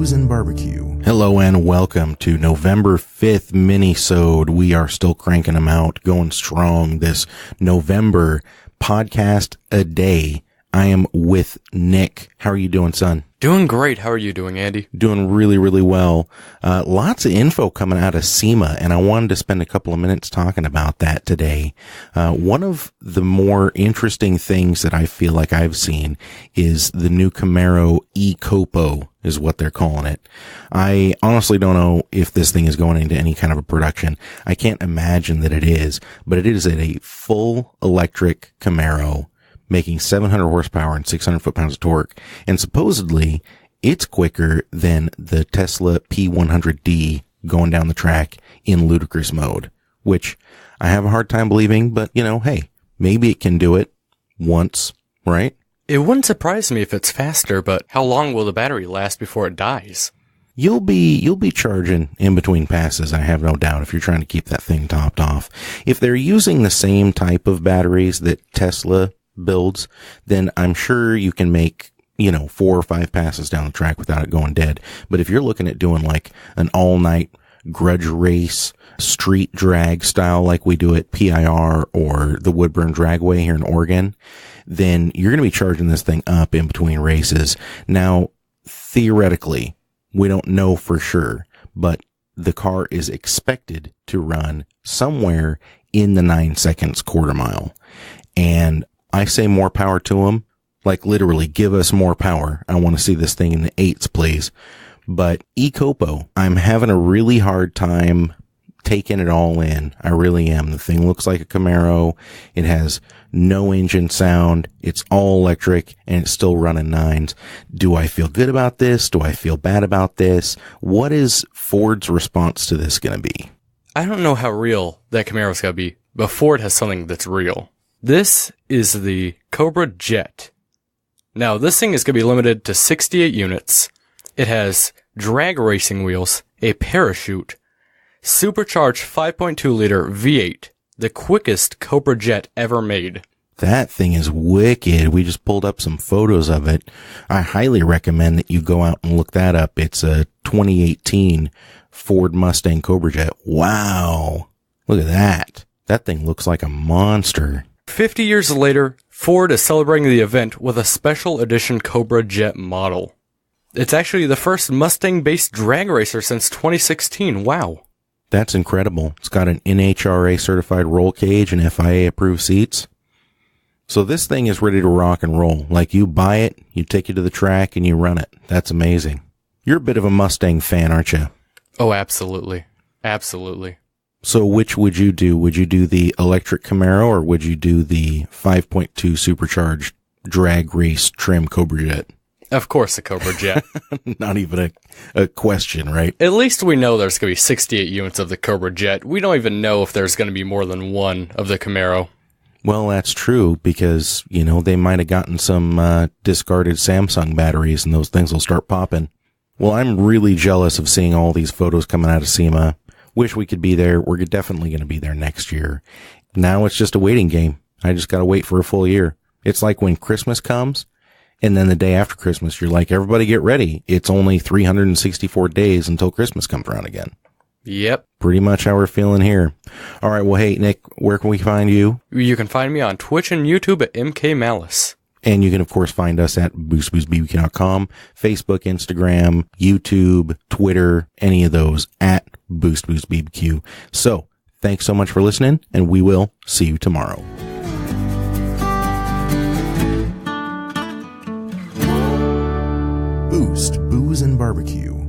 Booze and Barbecue. Hello and welcome to November 5th mini-sode. We are still cranking them out, going strong this November podcast a day. I am with Nick. How are you doing, son? Doing great. How are you doing, Andy? Doing really, really well. Lots of info coming out of SEMA, and I wanted to spend a couple of minutes talking about that today. One of the more interesting things that I feel like I've seen is the new Camaro eCOPO is what they're calling it. I honestly don't know if this thing is going into any kind of a production. I can't imagine that it is, but it is a full electric Camaro making 700 horsepower and 600 foot-pounds of torque. And supposedly, it's quicker than the Tesla P100D going down the track in ludicrous mode, which I have a hard time believing, but, hey, maybe it can do it once, right? It wouldn't surprise me if it's faster, but how long will the battery last before it dies? You'll be charging in between passes, I have no doubt, if you're trying to keep that thing topped off. If they're using the same type of batteries that Tesla builds, then I'm sure you can make, 4 or 5 passes down the track without it going dead. But if you're looking at doing like an all-night grudge race, street drag style like we do at PIR or the Woodburn Dragway here in Oregon, then you're going to be charging this thing up in between races. Now, theoretically, we don't know for sure, but the car is expected to run somewhere in the 9 seconds quarter mile. And I say more power to them, like literally give us more power. I want to see this thing in the 8s, please. But eCOPO, I'm having a really hard time taking it all in. I really am. The thing looks like a Camaro. It has no engine sound. It's all electric and it's still running 9s. Do I feel good about this? Do I feel bad about this? What is Ford's response to this going to be? I don't know how real that Camaro's going to be, but Ford has something that's real. This is the CobraJet. Now, this thing is going to be limited to 68 units. It has drag racing wheels, a parachute, supercharged 5.2-liter V8, the quickest CobraJet ever made. That thing is wicked. We just pulled up some photos of it. I highly recommend that you go out and look that up. It's a 2018 Ford Mustang CobraJet. Wow. Look at that. That thing looks like a monster. 50 years later, Ford is celebrating the event with a special edition CobraJet model. It's actually the first Mustang-based drag racer since 2016. Wow. That's incredible. It's got an NHRA certified roll cage and FIA approved seats. So this thing is ready to rock and roll. Like, you buy it, you take it to the track, and you run it. That's amazing. You're a bit of a Mustang fan, aren't you? Oh, absolutely. Absolutely. So which would you do? Would you do the electric Camaro or would you do the 5.2 supercharged drag race trim CobraJet? Of course, the CobraJet. Not even a question, right? At least we know there's going to be 68 units of the CobraJet. We don't even know if there's going to be more than one of the Camaro. Well, that's true because, they might have gotten some discarded Samsung batteries and those things will start popping. Well, I'm really jealous of seeing all these photos coming out of SEMA. Wish we could be there. We're definitely going to be there next year. Now it's just a waiting game. I just got to wait for a full year. It's like when Christmas comes and then the day after Christmas, you're like, everybody get ready. It's only 364 days until Christmas comes around again. Yep. Pretty much how we're feeling here. All right. Well, hey, Nick, where can we find you? You can find me on Twitch and YouTube at MKMalice. And you can, of course, find us at boostboostbbq.com, Facebook, Instagram, YouTube, Twitter, any of those at boostboostbbq. So, thanks so much for listening, and we will see you tomorrow. Boost, Booze and Barbecue.